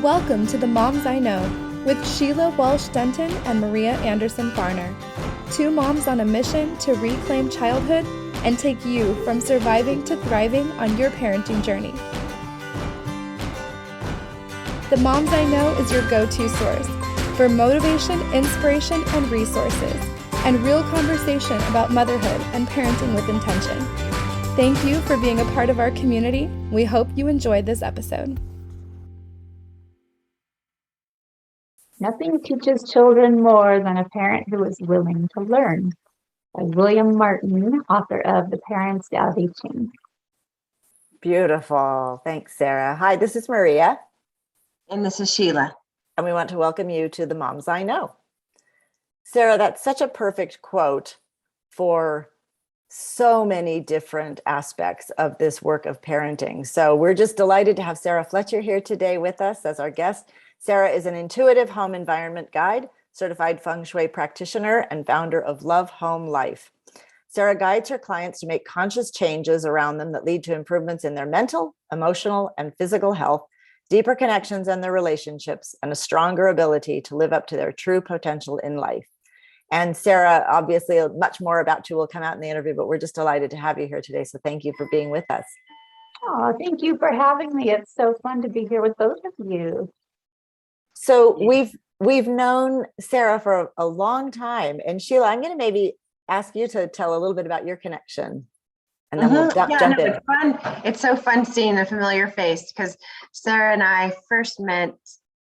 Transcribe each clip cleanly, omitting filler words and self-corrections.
Welcome to the Moms I Know with Sheila Walsh-Denton and Maria Anderson-Farner. Two moms on a mission to reclaim childhood and take you from surviving to thriving on your parenting journey. The Moms I Know is your go-to source for motivation, inspiration, and resources, and real conversation about motherhood and parenting with intention. Thank you for being a part of our community. We hope you enjoyed this episode. Nothing teaches children more than a parent who is willing to learn, by William Martin, author of The Parent's Tao Te Ching. Beautiful. Thanks, Sarah. Hi, this is Maria. And this is Sheila. And we want to welcome you to the Moms I Know. Sarah, that's such a perfect quote for so many different aspects of this work of parenting. So we're just delighted to have Sara Fletcher here today with us as our guest. Sara is an intuitive home environment guide, certified Feng Shui practitioner, and founder of Love Home Life. Sara guides her clients to make conscious changes around them that lead to improvements in their mental, emotional, and physical health, deeper connections in their relationships, and a stronger ability to live up to their true potential in life. And Sara, obviously, much more about you will come out in the interview, but we're just delighted to have you here today. So thank you for being with us. Oh, thank you for having me. It's so fun to be here with both of you. So we've known Sara for a long time, and Sheila, I'm going to maybe ask you to tell a little bit about your connection, and then we'll jump in. It's fun. It's so fun seeing a familiar face because Sara and I first met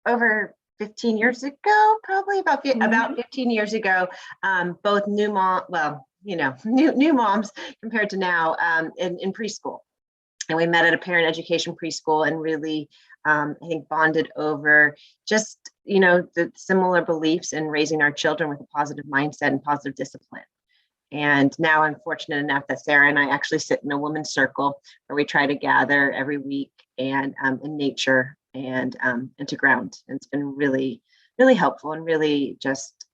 over 15 years ago, probably about 15 years ago. Both new moms compared to now in preschool, and we met at a parent education preschool and really. I think bonded over just, the similar beliefs in raising our children with a positive mindset and positive discipline. And now I'm fortunate enough that Sara and I actually sit in a women's circle where we try to gather every week and in nature and to ground. And it's been really, really helpful and really just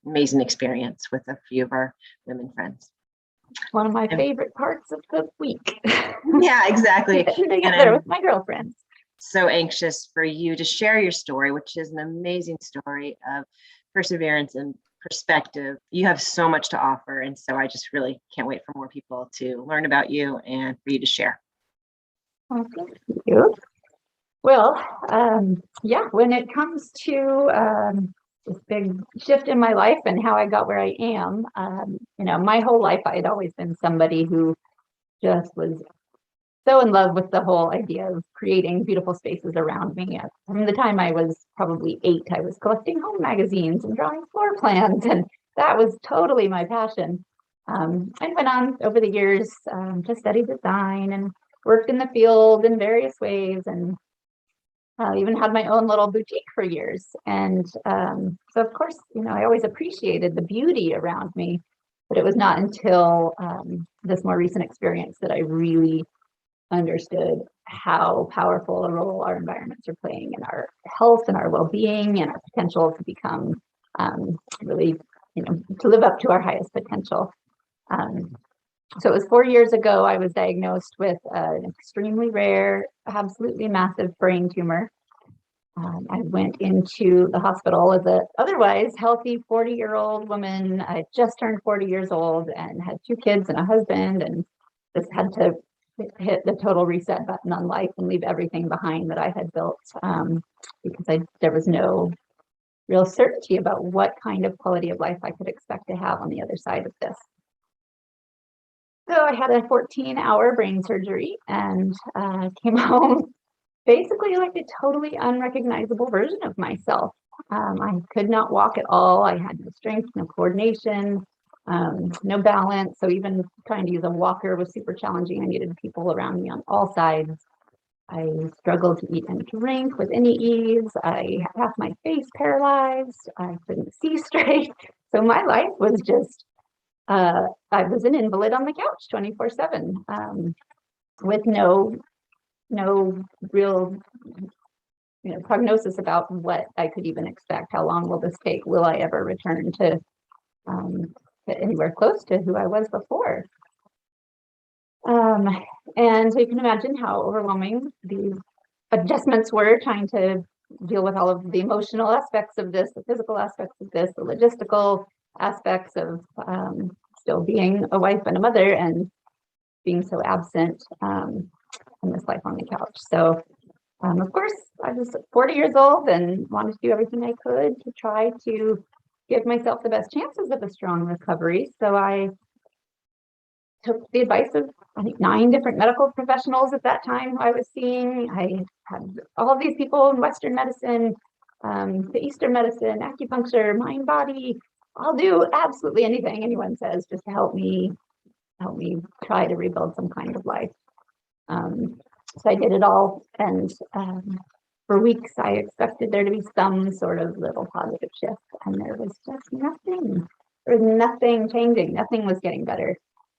amazing experience with a few of our women friends. One of my favorite parts of the week. Yeah, exactly. Together with my girlfriends. So anxious for you to share your story, which is an amazing story of perseverance and perspective. You have so much to offer. And so I just really can't wait for more people to learn about you and for you to share. Well, thank you. Well, when it comes to this big shift in my life and how I got where I am, my whole life I had always been somebody who just was so in love with the whole idea of creating beautiful spaces around me. From the time I was probably 8, I was collecting home magazines and drawing floor plans, and that was totally my passion. I went on over the years to study design and worked in the field in various ways, and even had my own little boutique for years. And so, of course, I always appreciated the beauty around me, but it was not until this more recent experience that I really understood how powerful a role our environments are playing in our health and our well-being and our potential to become really, to live up to our highest potential. So it was 4 years ago, I was diagnosed with an extremely rare, absolutely massive brain tumor. I went into the hospital as an otherwise healthy 40-year-old woman. I just turned 40 years old and had 2 kids and a husband, and just had to hit the total reset button on life and leave everything behind that I had built, because there was no real certainty about what kind of quality of life I could expect to have on the other side of this. So I had a 14-hour brain surgery and came home basically like a totally unrecognizable version of myself. I could not walk at all. I had no strength, no coordination, no balance. So even trying to use a walker was super challenging. I needed people around me on all sides. I struggled to eat and drink with any ease. I had half my face paralyzed. I couldn't see straight. So my life was just, I was an invalid on the couch 24/7, with no real prognosis about what I could even expect. How long will this take? Will I ever return to anywhere close to who I was before? And so you can imagine how overwhelming these adjustments were, trying to deal with all of the emotional aspects of this, the physical aspects of this, the logistical aspects of still being a wife and a mother and being so absent in this life on the couch. So of course, I was 40 years old and wanted to do everything I could to try to give myself the best chances of a strong recovery. So I took the advice of, I think, 9 different medical professionals at that time who I was seeing. I had all of these people in Western medicine, the Eastern medicine, acupuncture, mind, body. I'll do absolutely anything anyone says just to help me try to rebuild some kind of life. So I did it all, and for weeks I expected there to be some sort of little positive shift, and there was just nothing. There was nothing changing. Nothing was getting better.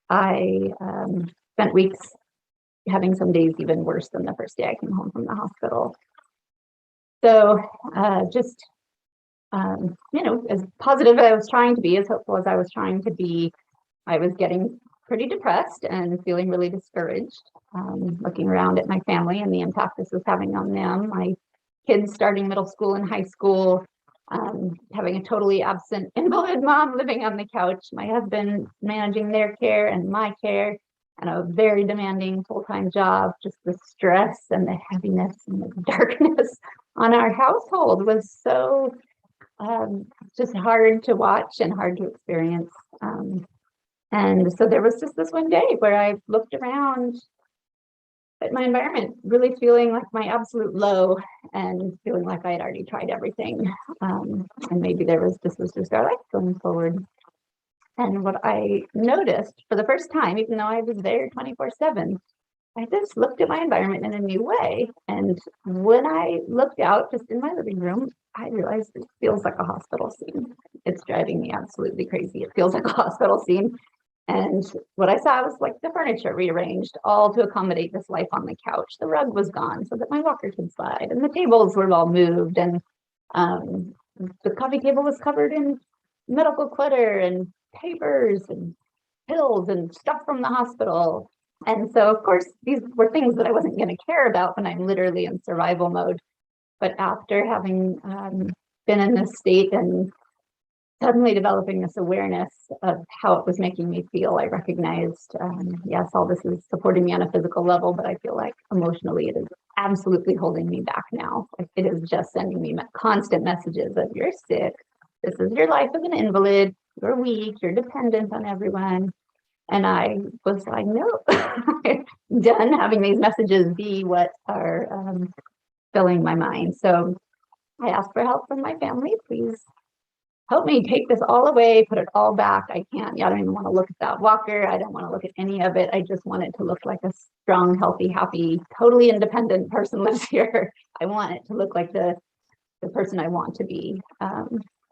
I spent weeks having some days even worse than the first day I came home from the hospital. So just, as positive as I was trying to be, as hopeful as I was trying to be, I was getting pretty depressed and feeling really discouraged, looking around at my family and the impact this was having on them. My kids starting middle school and high school, having a totally absent invalid mom living on the couch, my husband managing their care and my care, and a very demanding full-time job. Just the stress and the heaviness and the darkness on our household was so just hard to watch and hard to experience. And so there was just this one day where I looked around at my environment, really feeling like my absolute low and feeling like I had already tried everything. And maybe this was just our life going forward. And what I noticed for the first time, even though I was there 24/7, I just looked at my environment in a new way. And when I looked out just in my living room, I realized it feels like a hospital scene. It's driving me absolutely crazy. It feels like a hospital scene. And what I saw was like the furniture rearranged, all to accommodate this life on the couch. The rug was gone so that my walker could slide, and the tables were all moved, and the coffee table was covered in medical clutter and papers and pills and stuff from the hospital. And so, of course, these were things that I wasn't going to care about when I'm literally in survival mode. But after having been in this state and suddenly developing this awareness of how it was making me feel, I recognized, yes, all this is supporting me on a physical level, but I feel like emotionally it is absolutely holding me back now. Like, it is just sending me constant messages of, you're sick, this is your life as an invalid, you're weak, you're dependent on everyone. And I was like, no, I'm done having these messages be what are filling my mind. So I asked for help from my family. Please help me take this all away, put it all back. I don't even want to look at that walker. I don't want to look at any of it. I just want it to look like a strong, healthy, happy, totally independent person lives here. I want it to look like the person I want to be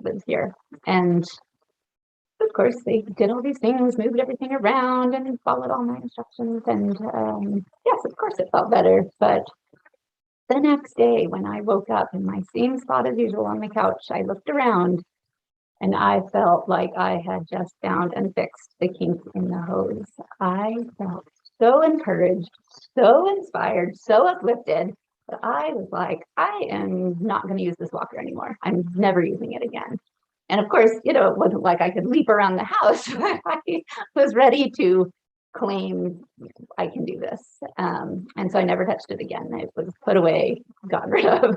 lives here. And of course, they did all these things, moved everything around and followed all my instructions. And yes, of course, it felt better. But the next day when I woke up in my same spot as usual on the couch, I looked around and I felt like I had just found and fixed the kink in the hose. I felt so encouraged, so inspired, so uplifted that I was like, I am not going to use this walker anymore. I'm never using it again. And of course, it wasn't like I could leap around the house. I was ready to claim I can do this. And so I never touched it again. It was put away, got rid of.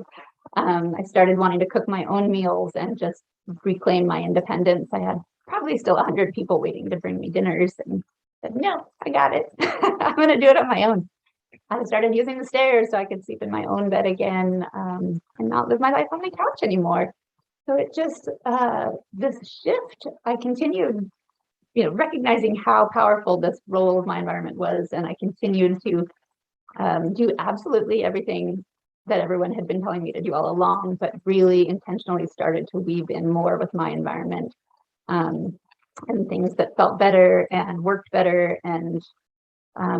I started wanting to cook my own meals and just reclaim my independence. I had probably still 100 people waiting to bring me dinners, and said, no, I got it. I'm going to do it on my own. I started using the stairs so I could sleep in my own bed again, and not live my life on the couch anymore. So it just, this shift, I continued, recognizing how powerful this role of my environment was. And I continued to do absolutely everything that everyone had been telling me to do all along, but really intentionally started to weave in more with my environment, and things that felt better and worked better. And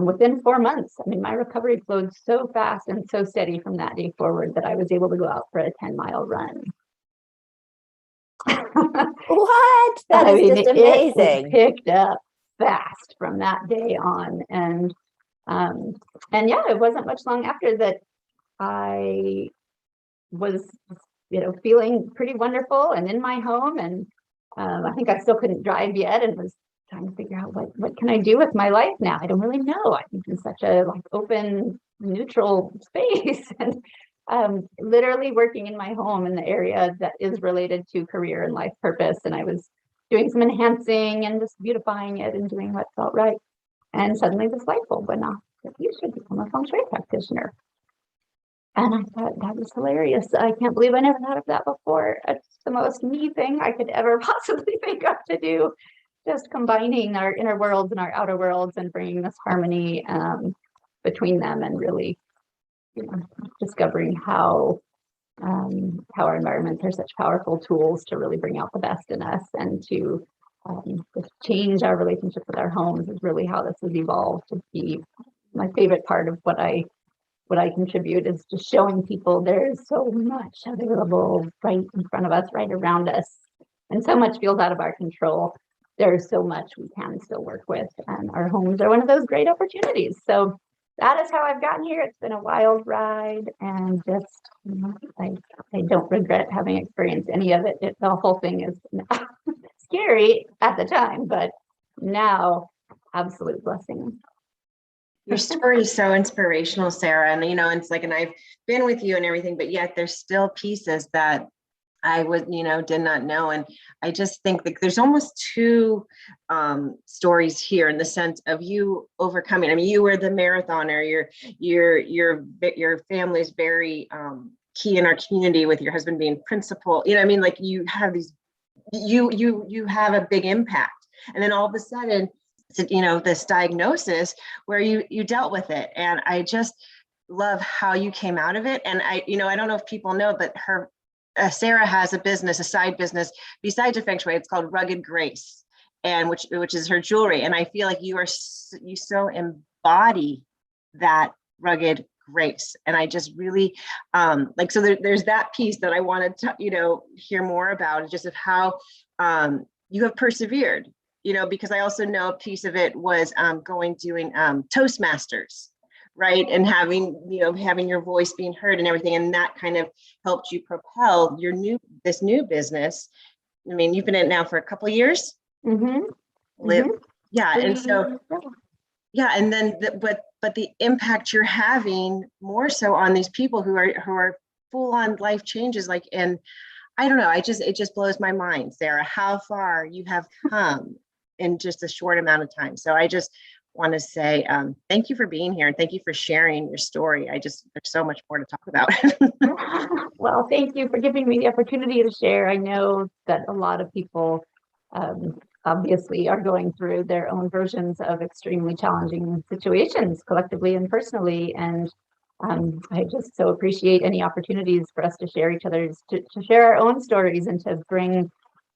within 4 months, my recovery flowed so fast and so steady from that day forward that I was able to go out for a 10-mile run. What? That is just amazing. It picked up fast from that day on. And yeah, it wasn't much long after that I was, feeling pretty wonderful and in my home. And I think I still couldn't drive yet, and was trying to figure out what can I do with my life now? I don't really know. I think it's such a open, neutral space. And literally working in my home in the area that is related to career and life purpose. And I was doing some enhancing and just beautifying it and doing what felt right. And suddenly this light bulb went off that you should become a Feng Shui practitioner. And I thought that was hilarious. I can't believe I never thought of that before. It's the most me thing I could ever possibly think of to do. Just combining our inner worlds and our outer worlds and bringing this harmony between them, and really, discovering how our environments are such powerful tools to really bring out the best in us, and to just change our relationship with our homes is really how this has evolved to be. My favorite part of what I contribute is just showing people there's so much available right in front of us, right around us, and so much feels out of our control. There's so much we can still work with, and our homes are one of those great opportunities. So that is how I've gotten here. It's been a wild ride, and just I don't regret having experienced any of it. The whole thing is scary at the time, but now absolute blessing. Your story is so inspirational, Sara. And, it's and I've been with you and everything, but yet there's still pieces that I did not know. And I just think that there's almost two stories here, in the sense of you overcoming. I mean, you were the marathoner. Your family's very key in our community, with your husband being principal. You have these, you have a big impact. And then all of a sudden, this diagnosis where you dealt with it. And I just love how you came out of it. And I don't know if people know, but Sara has a side business besides a Feng Shui. It's called Rugged Grace, and which is her jewelry. And I feel like you so embody that rugged grace. And I just really so there's that piece that I wanted to hear more about, just of how you have persevered. Because I also know a piece of it was doing Toastmasters, right? And having your voice being heard and everything. And that kind of helped you propel this new business. I mean, you've been in it now for a couple of years. Mm-hmm. Yeah. And so, yeah. And then, but the impact you're having more so on these people who are full on life changes, and I don't know, it just blows my mind, Sara, how far you have come in just a short amount of time. So I just want to say thank you for being here, and thank you for sharing your story. There's so much more to talk about. Well, thank you for giving me the opportunity to share. I know that a lot of people obviously are going through their own versions of extremely challenging situations, collectively and personally. And I just so appreciate any opportunities for us to share to share our own stories, and to bring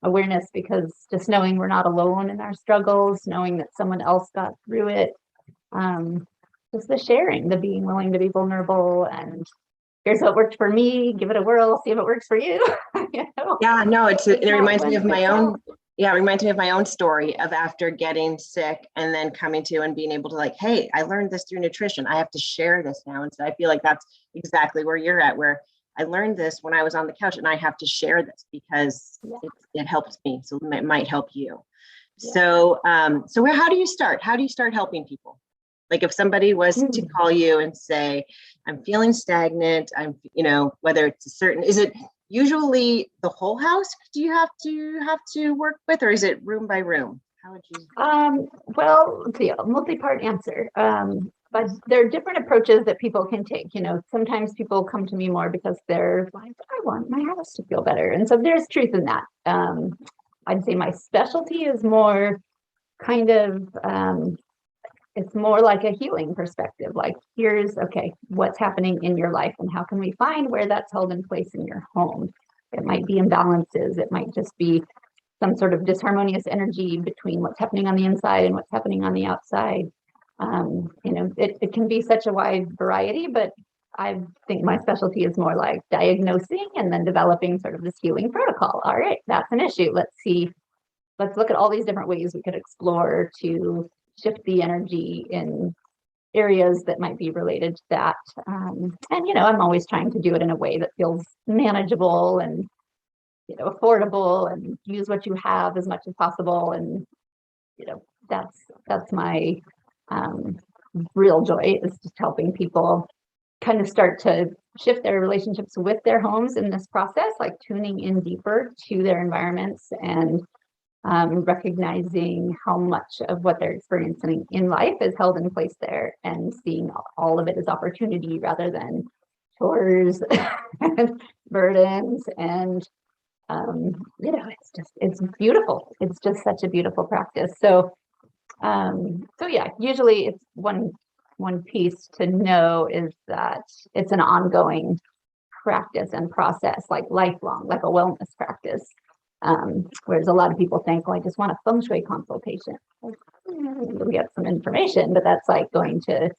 awareness, because just knowing we're not alone in our struggles, knowing that someone else got through it, just the sharing, the being willing to be vulnerable, and here's what worked for me, give it a whirl, see if it works for you. Yeah, no, it reminds me of my own. Yeah, it reminds me of my own story of after getting sick and then coming to and being able to hey, I learned this through nutrition. I have to share this now. And so I feel like that's exactly where you're at, where I learned this when I was on the couch, and I have to share this because it helps me. So it might help you. Yeah. So, how do you start? How do you start helping people? If somebody was to call you and say, I'm feeling stagnant, whether it's is it usually the whole house do you have to work with, or is it room by room? How would you? Well, let's see, a multi-part answer. But there are different approaches that people can take. Sometimes people come to me more because they're like, I want my house to feel better. And so there's truth in that. I'd say my specialty is more kind of, it's more like a healing perspective. Here's, what's happening in your life, and how can we find where that's held in place in your home? It might be imbalances. It might just be some sort of disharmonious energy between what's happening on the inside and what's happening on the outside. It can be such a wide variety, but I think my specialty is more like diagnosing and then developing sort of this healing protocol. All right, that's an issue. Let's look at all these different ways we could explore to shift the energy in areas that might be related to that. And, I'm always trying to do it in a way that feels manageable and, affordable, and use what you have as much as possible. And, that's my real joy, is just helping people kind of start to shift their relationships with their homes in this process, like tuning in deeper to their environments and recognizing how much of what they're experiencing in life is held in place there, and seeing all of it as opportunity rather than chores and burdens. And it's beautiful. It's just such a beautiful practice. So yeah, usually it's one piece to know is that it's an ongoing practice and process, like lifelong, like a wellness practice. Whereas a lot of people think, well, I just want a Feng Shui consultation. We get some information, but that's like going to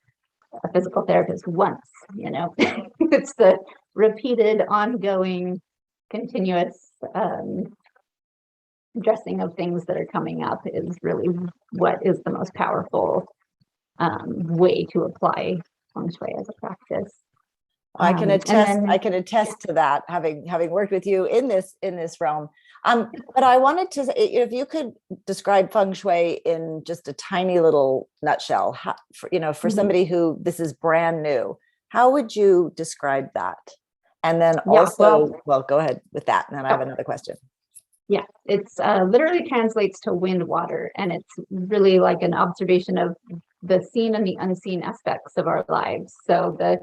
a physical therapist once, It's the repeated, ongoing, continuous addressing of things that are coming up is really what is the most powerful way to apply Feng Shui as a practice. I can attest to that, having worked with you in this realm. But I wanted to say, if you could describe Feng Shui in just a tiny little nutshell, for somebody who this is brand new, how would you describe that? And then also, well, go ahead with that, and then I have another question. Yeah, it's literally translates to wind water, and it's really like an observation of the seen and the unseen aspects of our lives. So the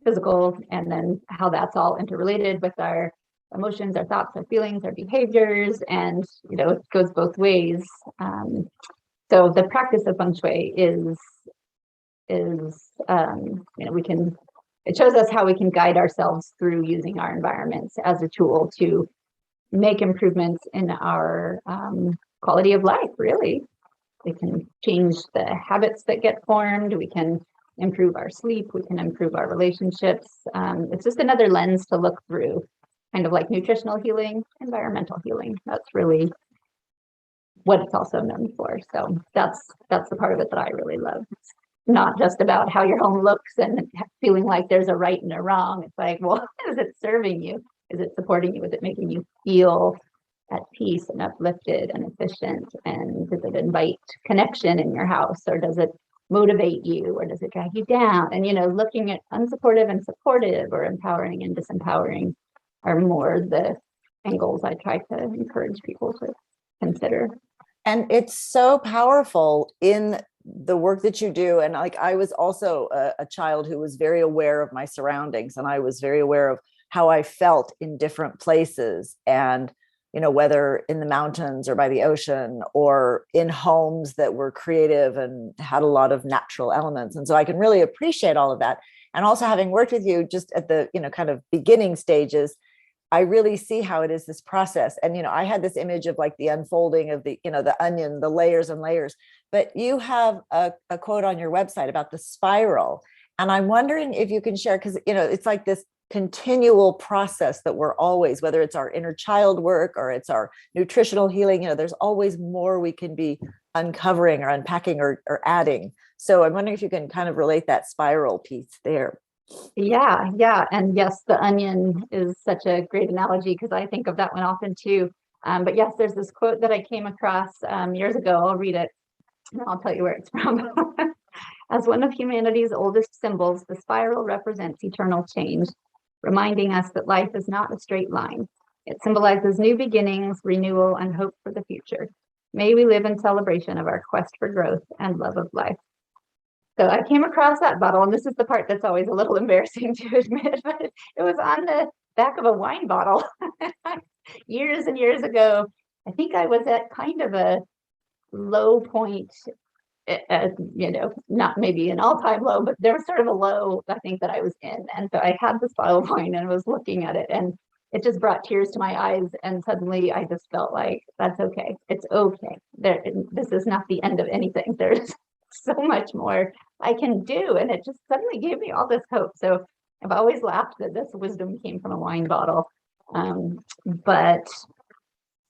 physical, and then how that's all interrelated with our emotions, our thoughts, our feelings, our behaviors, and it goes both ways. So the practice of Feng Shui is it shows us how we can guide ourselves through using our environments as a tool to make improvements in our quality of life. Really, we can change the habits that get formed. We can improve our sleep. We can improve our relationships. It's just another lens to look through, kind of like nutritional healing, environmental healing. That's really what it's also known for. So that's the part of it that I really love. It's not just about how your home looks and feeling like there's a right and a wrong. It's like, well, is it serving you? Is it supporting you? Is it making you feel at peace and uplifted and efficient? And does it invite connection in your house, or does it motivate you, or does it drag you down? And looking at unsupportive and supportive, or empowering and disempowering, are more the angles I try to encourage people to consider. And it's so powerful in the work that you do. And like, I was also a child who was very aware of my surroundings, and I was very aware of how I felt in different places, and whether in the mountains or by the ocean or in homes that were creative and had a lot of natural elements. And so I can really appreciate all of that. And also, having worked with you just at the kind of beginning stages, I really see how it is this process. And I had this image of like the unfolding of the the onion, the layers and layers. But you have a quote on your website about the spiral, and I'm wondering if you can share, because it's like this continual process that we're always, whether it's our inner child work or it's our nutritional healing, there's always more we can be uncovering or unpacking or adding. So I'm wondering if you can kind of relate that spiral piece there. Yeah. And yes, the onion is such a great analogy, because I think of that one often too. But yes, there's this quote that I came across years ago. I'll read it and I'll tell you where it's from. As one of humanity's oldest symbols, the spiral represents eternal change, reminding us that life is not a straight line. It symbolizes new beginnings, renewal, and hope for the future. May we live in celebration of our quest for growth and love of life. So I came across that bottle, and this is the part that's always a little embarrassing to admit, but it was on the back of a wine bottle years and years ago. I think I was at kind of a low point, not maybe an all-time low, but there was sort of a low, I think, that I was in. And so I had this bottle of wine and was looking at it, and it just brought tears to my eyes. And suddenly I just felt like, that's okay. It's okay. This is not the end of anything. There's so much more I can do. And it just suddenly gave me all this hope. So I've always laughed that this wisdom came from a wine bottle. But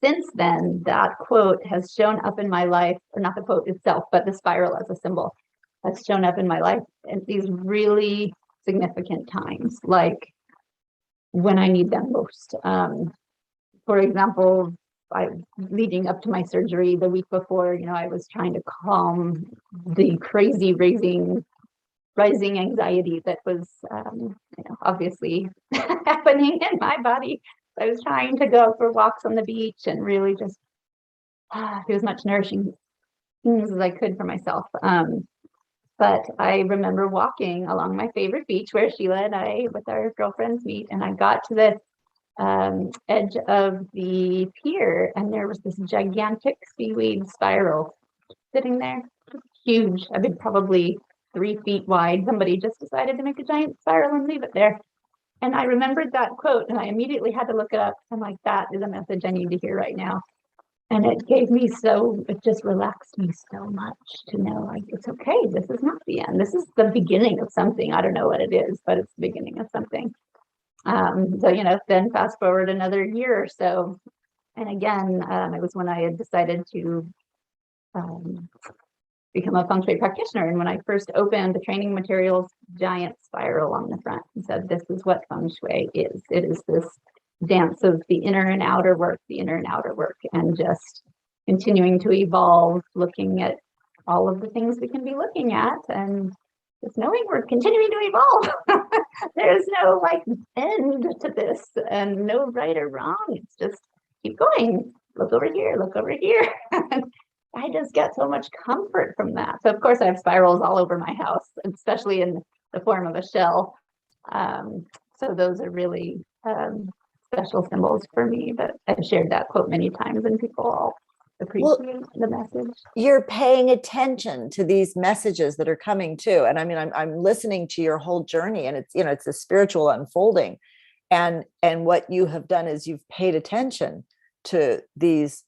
since then, that quote has shown up in my life, or not the quote itself, but the spiral as a symbol. that's shown up in my life at these really significant times, like when I need them most. For example, leading up to my surgery the week before, I was trying to calm the crazy rising anxiety that was, obviously happening in my body. I was trying to go for walks on the beach and really just do as much nourishing things as I could for myself. But I remember walking along my favorite beach where Sheila and I, with our girlfriends, meet, and I got to the edge of the pier, and there was this gigantic seaweed spiral sitting there, huge. I mean, probably 3 feet wide. Somebody just decided to make a giant spiral and leave it there. And I remembered that quote, and I immediately had to look it up. I'm like, that is a message I need to hear right now. And it just relaxed me so much to know, like, it's okay. This is not the end. This is the beginning of something. I don't know what it is, but it's the beginning of something. So, then fast forward another year or so. And again, it was when I had decided to become a Feng Shui practitioner. And when I first opened the training materials, giant spiral on the front, and said, this is what Feng Shui is. It is this dance of the inner and outer work, and just continuing to evolve, looking at all of the things we can be looking at, and just knowing we're continuing to evolve. There's no end to this, and no right or wrong. It's just keep going. Look over here, look over here. I just get so much comfort from that. So of course I have spirals all over my house, especially in the form of a shell. So those are really special symbols for me, but I've shared that quote many times and people all appreciate the message. You're paying attention to these messages that are coming too. And I mean, I'm listening to your whole journey, and it's a spiritual unfolding. And what you have done is you've paid attention to these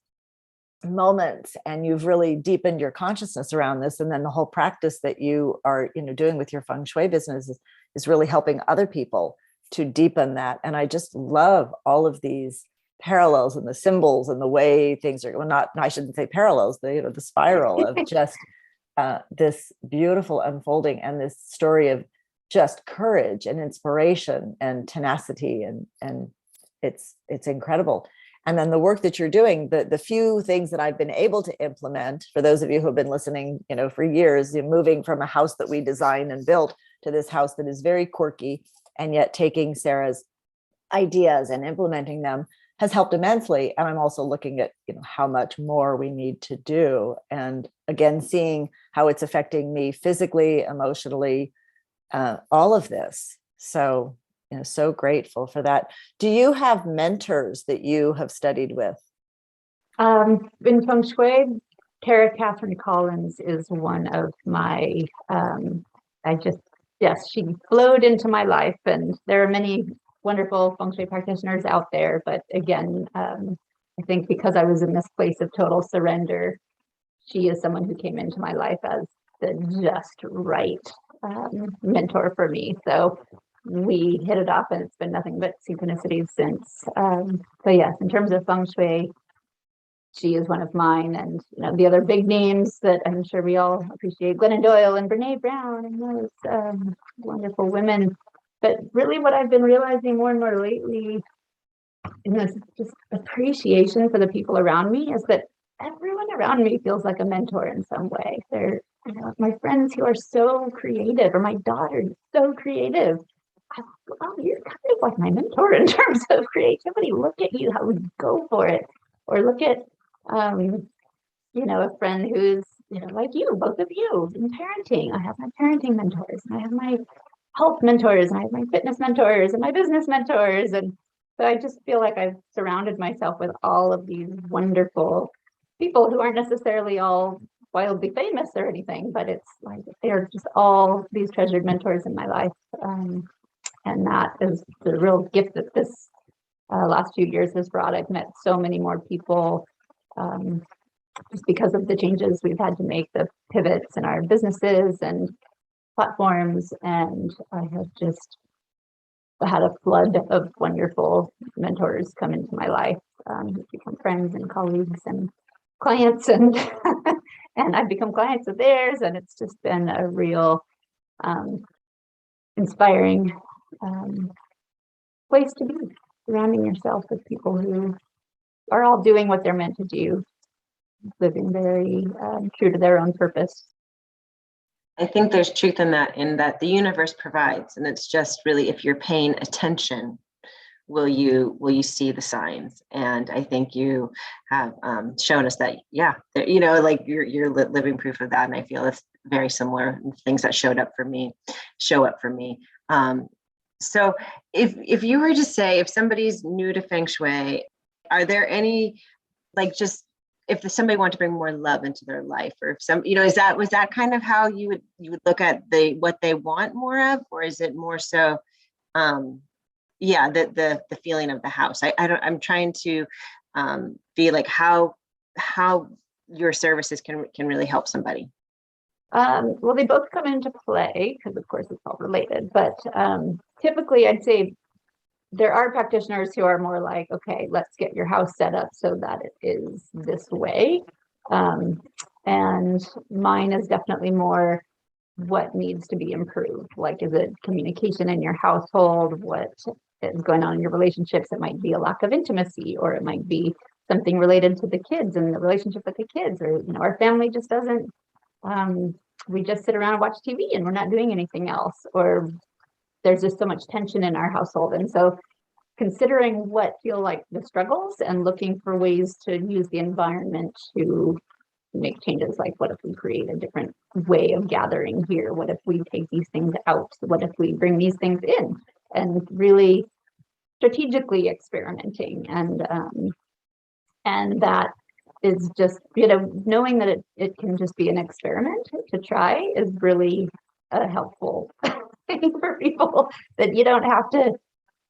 moments, and you've really deepened your consciousness around this. And then the whole practice that you are, doing with your Feng Shui business is really helping other people to deepen that. And I just love all of these parallels and the symbols and the way things are, I shouldn't say parallels, the spiral of just this beautiful unfolding, and this story of just courage and inspiration and tenacity. And it's incredible. And then the work that you're doing, the few things that I've been able to implement, for those of you who have been listening, for years, moving from a house that we designed and built to this house that is very quirky, and yet taking Sara's ideas and implementing them has helped immensely. And I'm also looking at, how much more we need to do. And again, seeing how it's affecting me physically, emotionally, all of this. So, so grateful for that. Do you have mentors that you have studied with? In Feng Shui, Tara Catherine Collins is one of my, she flowed into my life, and there are many wonderful Feng Shui practitioners out there. But again, I think because I was in this place of total surrender, she is someone who came into my life as the just right mentor for me. So we hit it off, and it's been nothing but synchronicities since. So yes, in terms of Feng Shui, she is one of mine. And the other big names that I'm sure we all appreciate, Glennon Doyle and Brene Brown, and those wonderful women. But really what I've been realizing more and more lately in this just appreciation for the people around me is that everyone around me feels like a mentor in some way. They're my friends who are so creative, or my daughter who's so creative. You're kind of like my mentor in terms of creativity. Look at you, how we go for it. Or look at, a friend who's, like you, both of you, in parenting. I have my parenting mentors, and I have my health mentors, and I have my fitness mentors, and my business mentors. And so I just feel like I've surrounded myself with all of these wonderful people who aren't necessarily all wildly famous or anything, but it's like they're just all these treasured mentors in my life. And that is the real gift that this last few years has brought. I've met so many more people just because of the changes we've had to make, the pivots in our businesses and platforms. And I have just had a flood of wonderful mentors come into my life, who become friends and colleagues and clients and and I've become clients of theirs, and it's just been a real inspiring place to be, surrounding yourself with people who are all doing what they're meant to do, living very true to their own purpose. I think there's truth in that the universe provides, and it's just really, if you're paying attention, will you see the signs? And I think you have shown us that, yeah, like you're living proof of that. And I feel it's very similar things that show up for me. So if you were to say, if somebody's new to Feng Shui, are there any, like, just if somebody wanted to bring more love into their life, or if some, was that kind of how you would look at what they want more of, or is it more so, the feeling of the house? I'm trying to be like how your services can really help somebody. Well, they both come into play because, of course, it's all related. But typically, I'd say there are practitioners who are more like, okay, let's get your house set up so that it is this way. And mine is definitely more what needs to be improved. Like, is it communication in your household? What is going on in your relationships? It might be a lack of intimacy, or it might be something related to the kids and the relationship with the kids, or our family just doesn't. We just sit around and watch TV and we're not doing anything else, or there's just so much tension in our household. And so considering what feel like the struggles and looking for ways to use the environment to make changes. Like, what if we create a different way of gathering here? What if we take these things out? What if we bring these things in? And really strategically experimenting. And that is just, knowing that it can just be an experiment to try is really a helpful thing for people, that you don't have to,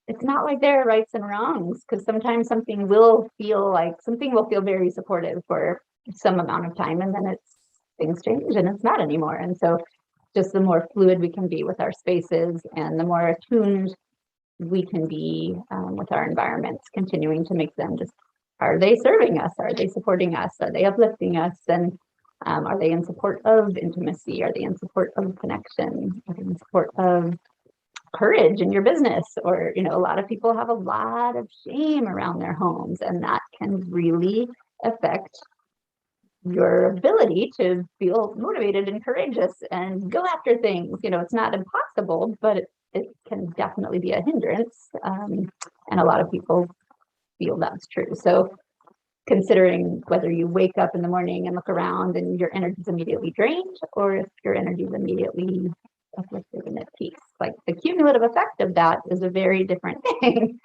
it's not like there are rights and wrongs, because sometimes something will feel very supportive for some amount of time, and then things change and it's not anymore. And so just the more fluid we can be with our spaces, and the more attuned we can be with our environments, continuing to make them just, are they serving us? Are they supporting us? Are they uplifting us? And are they in support of intimacy? Are they in support of connection? Are they in support of courage in your business? Or, a lot of people have a lot of shame around their homes, and that can really affect your ability to feel motivated and courageous and go after things. It's not impossible, but it can definitely be a hindrance. And a lot of people feel that's true. So considering whether you wake up in the morning and look around and your energy is immediately drained, or if your energy is immediately uplifted and at peace, like the cumulative effect of that is a very different thing.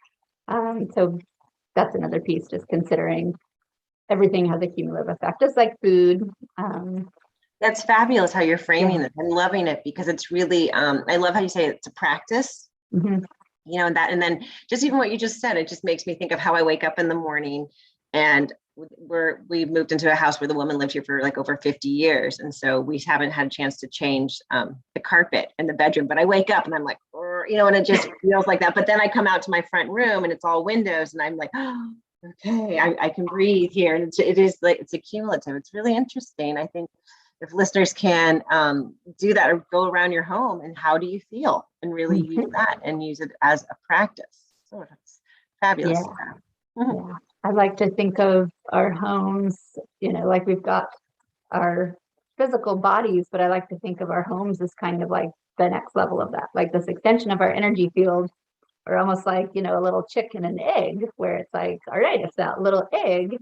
So that's another piece, just considering everything has a cumulative effect, just like food. That's fabulous how you're framing it. I'm loving it, because it's really, I love how you say it's a practice, Mm-hmm. And then just even what you just said, it just makes me think of how I wake up in the morning, and we moved into a house where the woman lived here for like over 50 years. And so we haven't had a chance to change the carpet in the bedroom, but I wake up and I'm like, and it just feels like that. But then I come out to my front room and it's all windows, and I'm like, oh, okay, I can breathe here. And it is like, it's accumulative. It's really interesting. I think if listeners can do that, or go around your home and how do you feel, and really use that and use it as a practice. So it's fabulous. Yeah. Yeah. I like to think of our homes, like we've got our physical bodies, but I like to think of our homes as kind of like the next level of that, like this extension of our energy field, or almost like, a little chicken and egg, where it's like, all right, if that little egg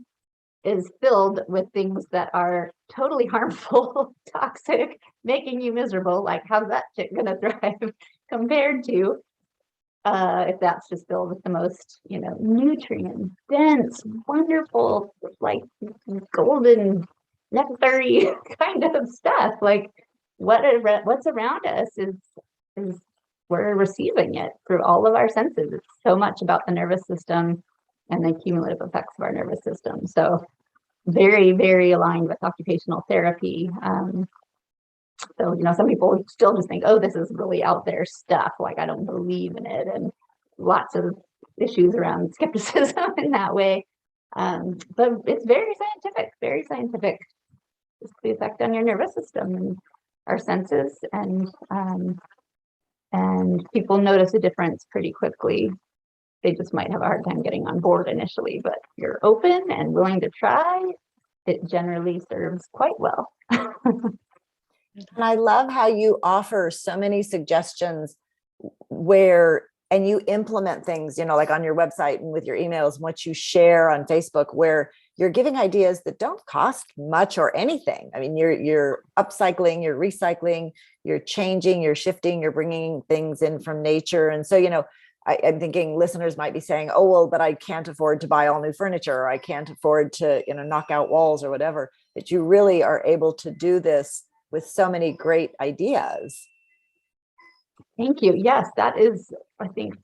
is filled with things that are totally harmful, toxic, making you miserable, like how's that chick gonna thrive compared to if that's just filled with the most, nutrient dense, wonderful, like golden necessary kind of stuff. Like what's around us is we're receiving it through all of our senses. It's so much about the nervous system and the cumulative effects of our nervous system. So very, very aligned with occupational therapy. So, some people still just think, oh, this is really out there stuff. Like, I don't believe in it. And lots of issues around skepticism in that way. But it's very scientific, very scientific. just the effect on your nervous system and our senses, and people notice a difference pretty quickly. They just might have a hard time getting on board initially, but if you're open and willing to try, it generally serves quite well. And I love how you offer so many suggestions and you implement things, like on your website and with your emails, and what you share on Facebook, where you're giving ideas that don't cost much or anything. I mean, you're upcycling, you're recycling, you're changing, you're shifting, you're bringing things in from nature. And so, I'm thinking listeners might be saying, oh, well, but I can't afford to buy all new furniture, or I can't afford to, knock out walls or whatever. But you really are able to do this with so many great ideas. Thank you. Yes, that is, I think,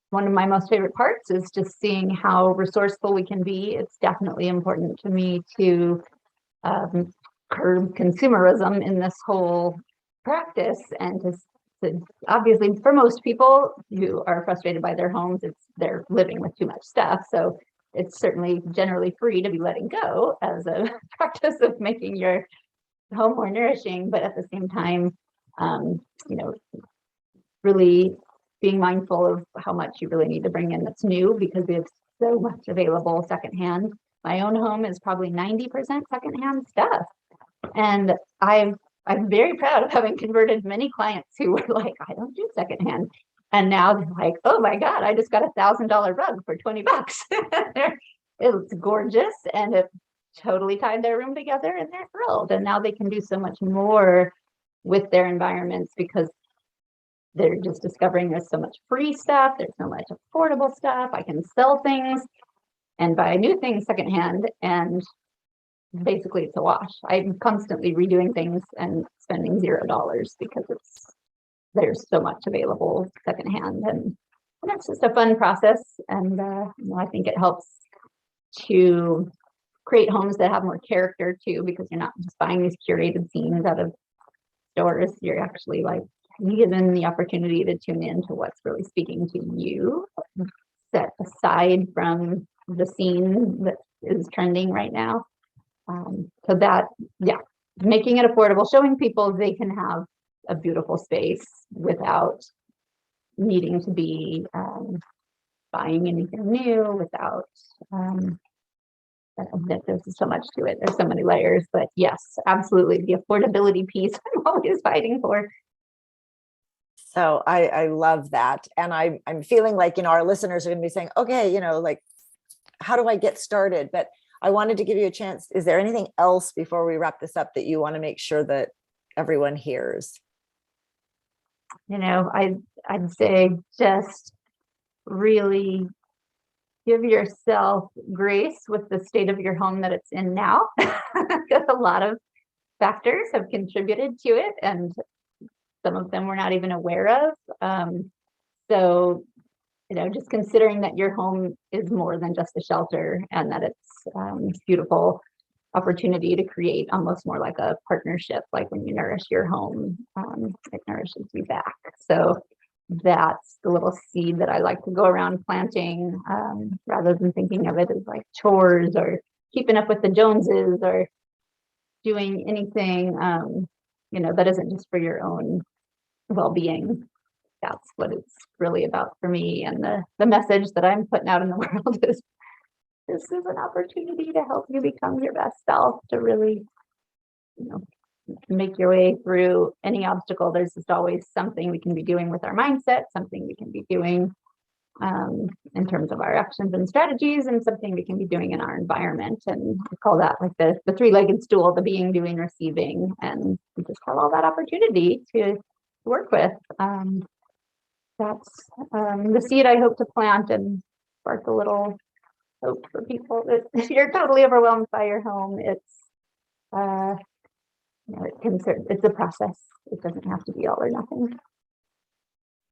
one of my most favorite parts, is just seeing how resourceful we can be. It's definitely important to me to curb consumerism in this whole practice, and to obviously, for most people who are frustrated by their homes, they're living with too much stuff. So it's certainly generally free to be letting go as a practice of making your home more nourishing, but at the same time, really being mindful of how much you really need to bring in that's new, because we have so much available secondhand. My own home is probably 90% secondhand stuff. And I'm very proud of having converted many clients who were like, I don't do secondhand. And now they're like, oh my God, I just got $1,000 rug for $20. It's gorgeous, and it totally tied their room together, and they're thrilled. And now they can do so much more with their environments, because they're just discovering there's so much free stuff, there's so much affordable stuff. I can sell things and buy new things secondhand, and basically it's a wash. I'm constantly redoing things and spending $0 because there's so much available secondhand, and it's just a fun process. And I think it helps to create homes that have more character too, because you're not just buying these curated scenes out of stores. You're actually like given the opportunity to tune into what's really speaking to you, set aside from the scene that is trending right now. So that, making it affordable, showing people they can have a beautiful space without needing to be buying anything new, without there's so much to it. There's so many layers, but yes, absolutely, the affordability piece I'm always fighting for. So I love that. And I'm feeling like, our listeners are going to be saying, okay, like, how do I get started? But I wanted to give you a chance. Is there anything else before we wrap this up that you want to make sure that everyone hears? I'd say just really give yourself grace with the state of your home that it's in now, because a lot of factors have contributed to it, and some of them we're not even aware of. So, just considering that your home is more than just a shelter, and that it's beautiful opportunity to create almost more like a partnership. Like when you nourish your home, it nourishes you back. So that's the little seed that I like to go around planting, rather than thinking of it as like chores or keeping up with the Joneses or doing anything, that isn't just for your own well-being. That's what it's really about for me. And the message that I'm putting out in the world is, this is an opportunity to help you become your best self, to really, make your way through any obstacle. There's just always something we can be doing with our mindset, something we can be doing in terms of our actions and strategies, and something we can be doing in our environment. And I call that like the three-legged stool, the being, doing, receiving. And we just have all that opportunity to work with. That's the seed I hope to plant and spark a little hope for people that if you're totally overwhelmed by your home, it's it's a process. It doesn't have to be all or nothing.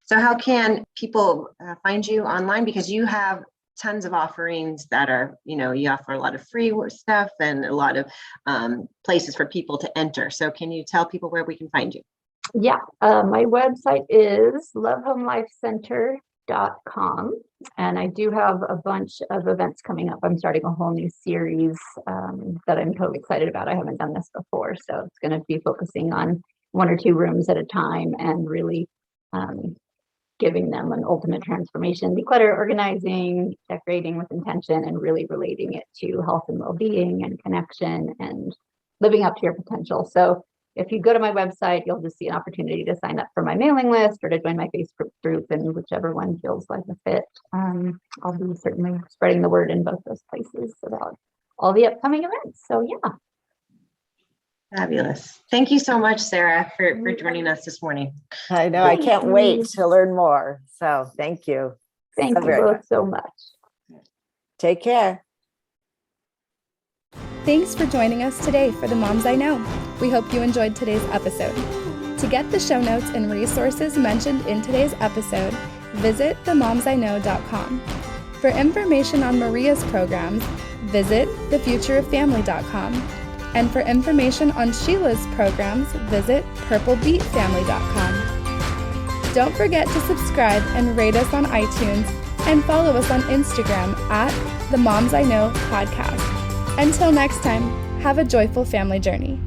So how can people find you online? Because you have tons of offerings that are, you offer a lot of free stuff and a lot of places for people to enter. So can you tell people where we can find you? Yeah, my website is lovehomelifecenter.com, And I do have a bunch of events coming up. I'm starting a whole new series that I'm totally excited about. I haven't done this before, so it's going to be focusing on 1 or 2 rooms at a time and really giving them an ultimate transformation, declutter, organizing, decorating with intention, and really relating it to health and well-being and connection and living up to your potential. So if you go to my website, you'll just see an opportunity to sign up for my mailing list or to join my Facebook group, and whichever one feels like a fit. I'll be certainly spreading the word in both those places about all the upcoming events. So yeah. Fabulous. Thank you so much, Sara, for joining us this morning. I know. I can't wait to learn more. So thank you. Thank you both so much. Take care. Thanks for joining us today for the Moms I Know. We hope you enjoyed today's episode. To get the show notes and resources mentioned in today's episode, visit themomsiknow.com. For information on Maria's programs, visit thefutureoffamily.com. And for information on Sheila's programs, visit purplebeatfamily.com. Don't forget to subscribe and rate us on iTunes and follow us on Instagram at The Moms I Know Podcast. Until next time, have a joyful family journey.